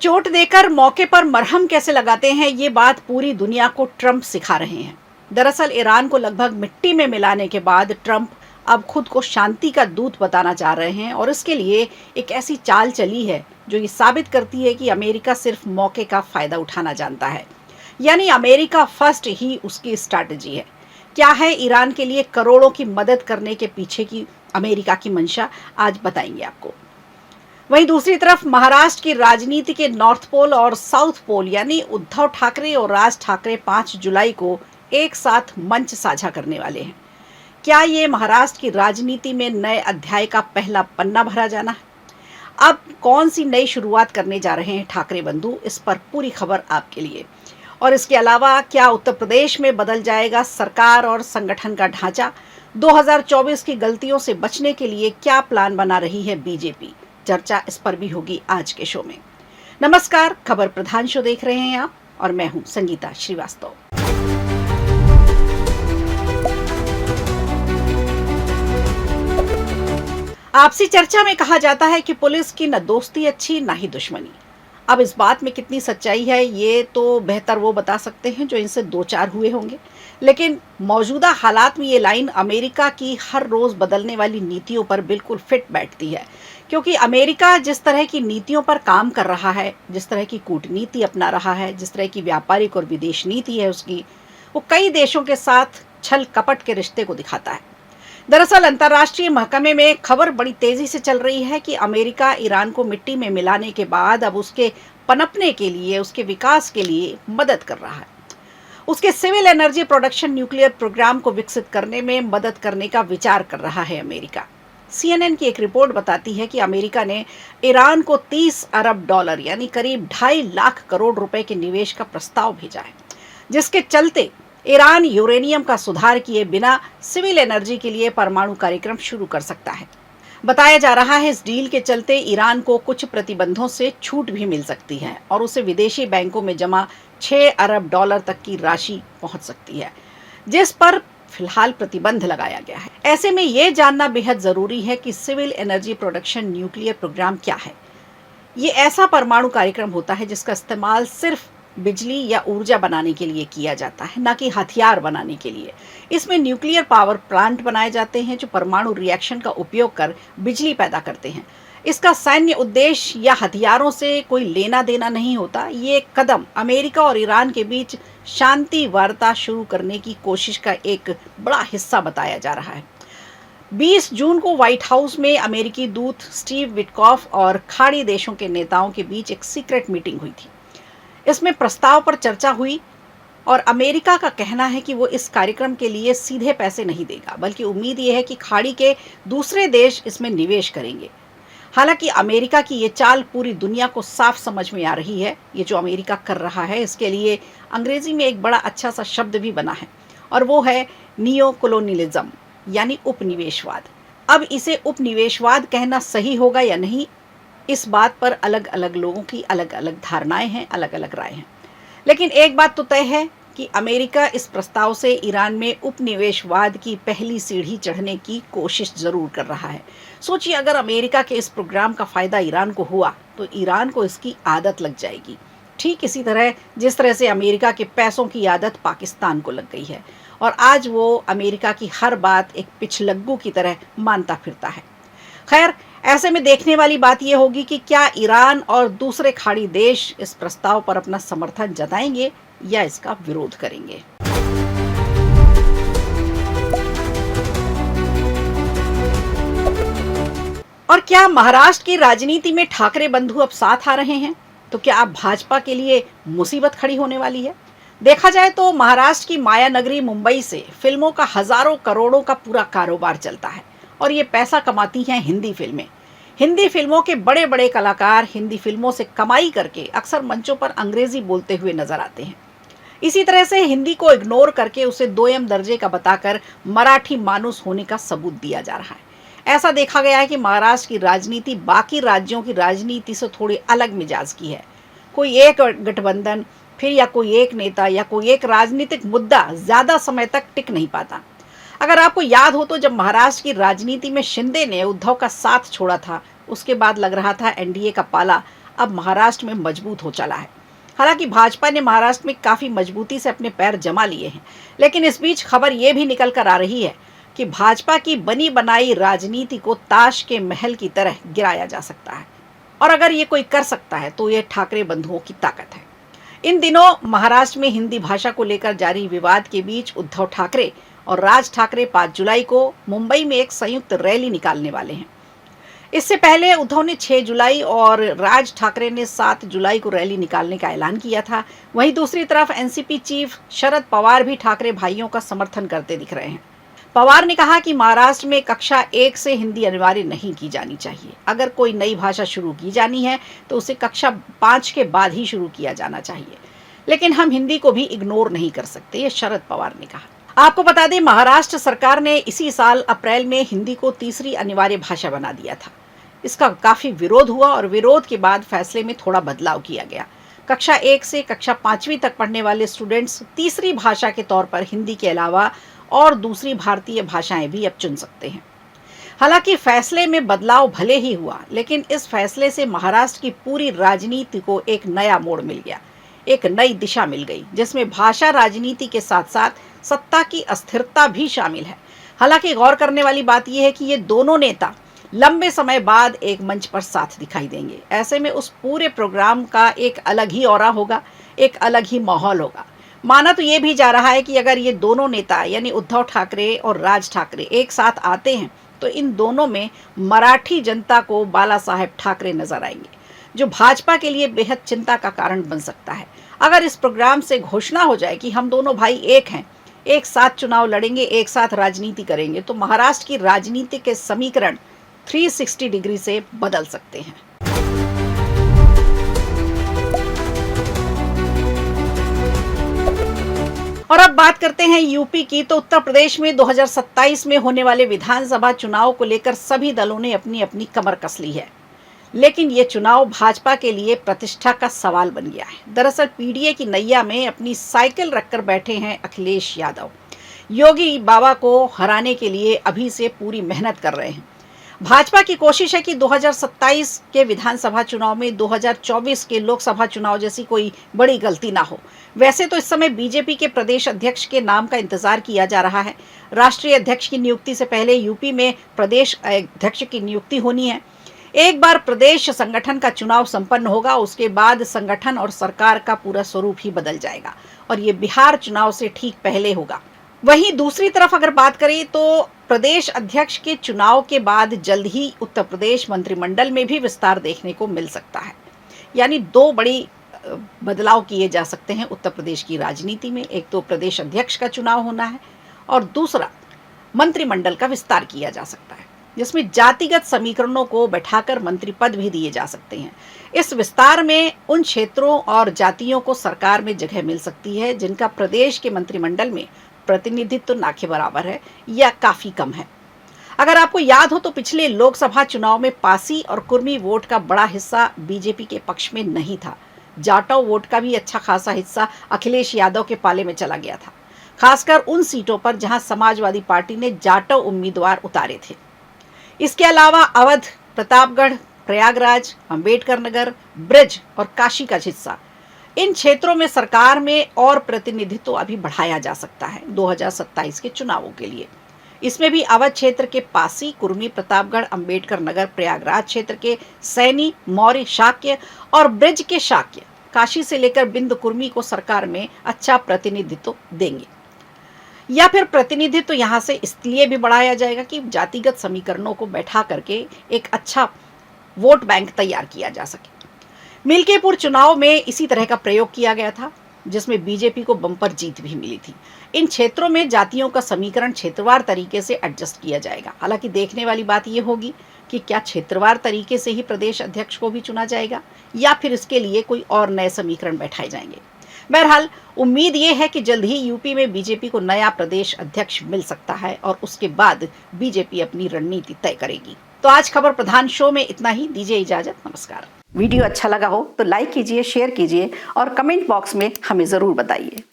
चोट देकर मौके पर मरहम कैसे लगाते हैं, ये बात पूरी दुनिया को ट्रंप सिखा रहे हैं। दरअसल ईरान को लगभग मिट्टी में मिलाने के बाद ट्रंप अब खुद को शांति का दूत बताना चाह रहे हैं और इसके लिए एक ऐसी चाल चली है जो ये साबित करती है कि अमेरिका सिर्फ मौके का फायदा उठाना जानता है। यानी अमेरिका फर्स्ट ही उसकी स्ट्रैटेजी है। क्या है ईरान के लिए करोड़ों की मदद करने के पीछे की अमेरिका की मंशा, आज बताएंगे आपको। वहीं दूसरी तरफ महाराष्ट्र की राजनीति के नॉर्थ पोल और साउथ पोल यानी उद्धव ठाकरे और राज ठाकरे 5 जुलाई को एक साथ मंच साझा करने वाले हैं। क्या ये महाराष्ट्र की राजनीति में नए अध्याय का पहला पन्ना भरा जाना है? अब कौन सी नई शुरुआत करने जा रहे हैं ठाकरे बंधु, इस पर पूरी खबर आपके लिए। और इसके अलावा क्या उत्तर प्रदेश में बदल जाएगा सरकार और संगठन का ढांचा? 2024 की गलतियों से बचने के लिए क्या प्लान बना रही है बीजेपी? चर्चा इस पर भी होगी आज के शो में। नमस्कार, खबर प्रधान शो देख रहे हैं आप और मैं हूं संगीता श्रीवास्तव। आपसी चर्चा में कहा जाता है कि पुलिस की न दोस्ती अच्छी न ही दुश्मनी। अब इस बात में कितनी सच्चाई है ये तो बेहतर वो बता सकते हैं जो इनसे दो चार हुए होंगे। लेकिन मौजूदा हालात में ये लाइन अमेरिका की हर रोज बदलने वाली नीतियों पर बिल्कुल फिट बैठती है, क्योंकि अमेरिका जिस तरह की नीतियों पर काम कर रहा है, जिस तरह की कूटनीति अपना रहा है, जिस तरह की व्यापारिक और विदेश नीति है उसकी, वो कई देशों के साथ छल कपट के रिश्ते को दिखाता है। दरअसल अंतर्राष्ट्रीय महकमे में खबर बड़ी तेजी से चल रही है कि अमेरिका ईरान को मिट्टी में मिलाने के बाद अब उसके पनपने के लिए, उसके विकास के लिए मदद कर रहा है। उसके civil energy production nuclear programme को विकसित करने में मदद करने का विचार कर रहा है अमेरिका। CNN की एक रिपोर्ट बताती है कि अमेरिका ने ईरान को 30 अरब डॉलर यानी करीब 2.5 लाख करोड़ रुपए के निवेश का प्रस्ताव भेजा है, जिसके चलते ईरान यूरेनियम का सुधार किए बिना सिविल एनर्जी के लिए परमाणु कार्यक्रम शुरू कर सकता है। बताया जा रहा है इस डील के चलते ईरान को कुछ प्रतिबंधों से छूट भी मिल सकती है और उसे विदेशी बैंकों में जमा 6 अरब डॉलर तक की राशि पहुंच सकती है, जिस पर फिलहाल प्रतिबंध लगाया गया है। ऐसे में यह जानना बेहद जरूरी है कि civil energy production nuclear programme क्या है। ये ऐसा परमाणु कार्यक्रम होता है जिसका इस्तेमाल सिर्फ बिजली या ऊर्जा बनाने के लिए किया जाता है, न कि हथियार बनाने के लिए। इसमें न्यूक्लियर पावर प्लांट बनाए जाते हैं जो परमाणु रिएक्शन का उपयोग कर बिजली पैदा करते हैं। इसका सैन्य उद्देश्य या हथियारों से कोई लेना देना नहीं होता। ये कदम अमेरिका और ईरान के बीच शांति वार्ता शुरू करने की कोशिश का एक बड़ा हिस्सा बताया जा रहा है। 20 जून को व्हाइट हाउस में अमेरिकी दूत स्टीव विटकॉफ और खाड़ी देशों के नेताओं के बीच एक सीक्रेट मीटिंग हुई थी। इसमें प्रस्ताव पर चर्चा हुई और अमेरिका का कहना है कि वो इस कार्यक्रम के लिए सीधे पैसे नहीं देगा, बल्कि उम्मीद ये है कि खाड़ी के दूसरे देश इसमें निवेश करेंगे। हालांकि अमेरिका की ये चाल पूरी दुनिया को साफ समझ में आ रही है। ये जो अमेरिका कर रहा है इसके लिए अंग्रेजी में एक बड़ा अच्छा सा शब्द भी बना है और वो है नियो कोलोनियलिज्म यानी उपनिवेशवाद। अब इसे उपनिवेशवाद कहना सही होगा या नहीं, इस बात पर अलग अलग लोगों की अलग अलग धारणाएं हैं, अलग अलग राय हैं। लेकिन एक बात तो तय है कि अमेरिका इस प्रस्ताव से ईरान में उपनिवेशवाद की पहली सीढ़ी चढ़ने की कोशिश जरूर कर रहा है। सोचिए, अगर अमेरिका के इस प्रोग्राम का फायदा ईरान को हुआ तो ईरान को इसकी आदत लग जाएगी, ठीक इसी तरह जिस तरह से अमेरिका के पैसों की आदत पाकिस्तान को लग गई है और आज वो अमेरिका की हर बात एक पिछलग्गू की तरह मानता फिरता है। खैर, ऐसे में देखने वाली बात यह होगी कि क्या ईरान और दूसरे खाड़ी देश इस प्रस्ताव पर अपना समर्थन जताएंगे या इसका विरोध करेंगे। और क्या महाराष्ट्र की राजनीति में ठाकरे बंधु अब साथ आ रहे हैं? तो क्या अब भाजपा के लिए मुसीबत खड़ी होने वाली है? देखा जाए तो महाराष्ट्र की माया नगरी मुंबई से फिल्मों का हजारों करोड़ों का पूरा कारोबार चलता है और ये पैसा कमाती हैं हिंदी फिल्में। हिंदी फिल्मों के बड़े बड़े कलाकार हिंदी फिल्मों से कमाई करके अक्सर मंचों पर अंग्रेजी बोलते हुए नजर आते हैं। इसी तरह से हिंदी को इग्नोर करके उसे दोयम दर्जे का बताकर मराठी मानुस होने का सबूत दिया जा रहा है। ऐसा देखा गया है कि महाराष्ट्र की राजनीति बाकी राज्यों की राजनीति से थोड़ी अलग मिजाज की है। कोई एक गठबंधन, फिर या कोई एक नेता या कोई एक राजनीतिक मुद्दा ज्यादा समय तक टिक नहीं पाता। अगर आपको याद हो तो जब महाराष्ट्र की राजनीति में शिंदे ने उद्धव का साथ छोड़ा था, उसके बाद लग रहा था एनडीए का पाला अब महाराष्ट्र में मजबूत हो चला है। हालांकि भाजपा ने महाराष्ट्र में काफी मजबूती से अपने पैर जमा लिए हैं, लेकिन इस बीच खबर ये भी निकल कर आ रही है कि भाजपा की बनी बनाई राजनीति को ताश के महल की तरह गिराया जा सकता है, और अगर ये कोई कर सकता है तो ये ठाकरे बंधुओं की ताकत है। इन दिनों महाराष्ट्र में हिंदी भाषा को लेकर जारी विवाद के बीच उद्धव ठाकरे और राज ठाकरे 5 जुलाई को मुंबई में एक संयुक्त रैली निकालने वाले हैं। इससे पहले उद्धव ने 6 जुलाई और राज ठाकरे ने 7 जुलाई को रैली निकालने का ऐलान किया था। वहीं दूसरी तरफ एनसीपी चीफ शरद पवार भी ठाकरे भाइयों का समर्थन करते दिख रहे हैं। पवार ने कहा कि महाराष्ट्र में कक्षा 1 से हिंदी अनिवार्य नहीं की जानी चाहिए। अगर कोई नई भाषा शुरू की जानी है तो उसे कक्षा 5 के बाद ही शुरू किया जाना चाहिए, लेकिन हम हिंदी को भी इग्नोर नहीं कर सकते, ये शरद पवार ने कहा। आपको बता दें, महाराष्ट्र सरकार ने इसी साल अप्रैल में हिंदी को तीसरी अनिवार्य भाषा बना दिया था। इसका काफी विरोध हुआ और विरोध के बाद फैसले में थोड़ा बदलाव किया गया। कक्षा 1 से कक्षा 5वीं तक पढ़ने वाले स्टूडेंट्स तीसरी भाषा के तौर पर हिंदी के अलावा और दूसरी भारतीय भाषाएं भी अब चुन सकते हैं। हालांकि फैसले में बदलाव भले ही हुआ, लेकिन इस फैसले से महाराष्ट्र की पूरी राजनीति को एक नया मोड़ मिल गया, एक नई दिशा मिल गई, जिसमें भाषा राजनीति के साथ साथ सत्ता की अस्थिरता भी शामिल है। हालांकि गौर करने वाली बात यह है कि ये दोनों नेता लंबे समय बाद एक मंच पर साथ दिखाई देंगे। ऐसे में उस पूरे प्रोग्राम का एक अलग ही ऑरा होगा, एक अलग ही माहौल होगा। माना तो ये भी जा रहा है कि अगर ये दोनों नेता यानी उद्धव ठाकरे और राज ठाकरे एक साथ आते हैं तो इन दोनों में मराठी जनता को बाला साहेब ठाकरे नजर आएंगे, जो भाजपा के लिए बेहद चिंता का कारण बन सकता है। अगर इस प्रोग्राम से घोषणा हो जाए कि हम दोनों भाई एक हैं, एक साथ चुनाव लड़ेंगे, एक साथ राजनीति करेंगे, तो महाराष्ट्र की राजनीति के समीकरण 360 डिग्री से बदल सकते हैं। और अब बात करते हैं यूपी की। तो उत्तर प्रदेश में 2027 में होने वाले विधानसभा चुनाव को लेकर सभी दलों ने अपनी अपनी कमर कस ली है, लेकिन ये चुनाव भाजपा के लिए प्रतिष्ठा का सवाल बन गया है। दरअसल पीडीए की नैया में अपनी साइकिल रखकर बैठे हैं अखिलेश यादव। योगी बाबा को हराने के लिए अभी से पूरी मेहनत कर रहे हैं। भाजपा की कोशिश है कि 2027 के विधानसभा चुनाव में 2024 के लोकसभा चुनाव जैसी कोई बड़ी गलती ना हो। वैसे तो इस समय बीजेपी के प्रदेश अध्यक्ष के नाम का इंतजार किया जा रहा है। राष्ट्रीय अध्यक्ष की नियुक्ति से पहले यूपी में प्रदेश अध्यक्ष की नियुक्ति होनी है। एक बार प्रदेश संगठन का चुनाव संपन्न होगा, उसके बाद संगठन और सरकार का पूरा स्वरूप ही बदल जाएगा, और ये बिहार चुनाव से ठीक पहले होगा। वहीं दूसरी तरफ अगर बात करें तो प्रदेश अध्यक्ष के चुनाव के बाद जल्द ही उत्तर प्रदेश मंत्रिमंडल में भी विस्तार देखने को मिल सकता है। यानी 2 बड़ी बदलाव किए जा सकते हैं उत्तर प्रदेश की राजनीति में। एक तो प्रदेश अध्यक्ष का चुनाव होना है और दूसरा मंत्रिमंडल का विस्तार किया जा सकता है, जिसमें जातिगत समीकरणों को बैठाकर मंत्री पद भी दिए जा सकते हैं। इस विस्तार में उन क्षेत्रों और जातियों को सरकार में जगह मिल सकती है जिनका प्रदेश के मंत्रिमंडल में प्रतिनिधित्व ना के बराबर है या काफी कम है। अगर आपको याद हो तो पिछले लोकसभा चुनाव में पासी और कुर्मी वोट का बड़ा हिस्सा बीजेपी के पक्ष में नहीं था। जाटव वोट का भी अच्छा खासा हिस्सा अखिलेश यादव के पाले में चला गया था, खासकर उन सीटों पर जहां समाजवादी पार्टी ने जाटव उम्मीदवार उतारे थे। इसके अलावा अवध, प्रतापगढ़, प्रयागराज, अंबेडकर नगर, ब्रज और काशी का हिस्सा, इन क्षेत्रों में सरकार में और प्रतिनिधित्व अभी बढ़ाया जा सकता है 2027 के चुनावों के लिए। इसमें भी अवध क्षेत्र के पासी, कुर्मी, प्रतापगढ़, अंबेडकर नगर, प्रयागराज क्षेत्र के सैनी, मौर्य, शाक्य और ब्रज के शाक्य, काशी से लेकर बिंद कुर्मी को सरकार में अच्छा प्रतिनिधित्व देंगे। या फिर प्रतिनिधित्व यहाँ से इसलिए भी बढ़ाया जाएगा कि जातिगत समीकरणों को बैठा करके एक अच्छा वोट बैंक तैयार किया जा सके। मिल्कीपुर चुनाव में इसी तरह का प्रयोग किया गया था, जिसमें बीजेपी को बम्पर जीत भी मिली थी। इन क्षेत्रों में जातियों का समीकरण क्षेत्रवार तरीके से एडजस्ट किया जाएगा। हालांकि देखने वाली बात यह होगी कि क्या क्षेत्रवार तरीके से ही प्रदेश अध्यक्ष को भी चुना जाएगा या फिर इसके लिए कोई और नए समीकरण बैठाए जाएंगे। बहरहाल उम्मीद ये है कि जल्द ही यूपी में बीजेपी को नया प्रदेश अध्यक्ष मिल सकता है और उसके बाद बीजेपी अपनी रणनीति तय करेगी। तो आज खबर प्रधान शो में इतना ही। दीजिए इजाजत, नमस्कार। वीडियो अच्छा लगा हो तो लाइक कीजिए, शेयर कीजिए और कमेंट बॉक्स में हमें जरूर बताइए।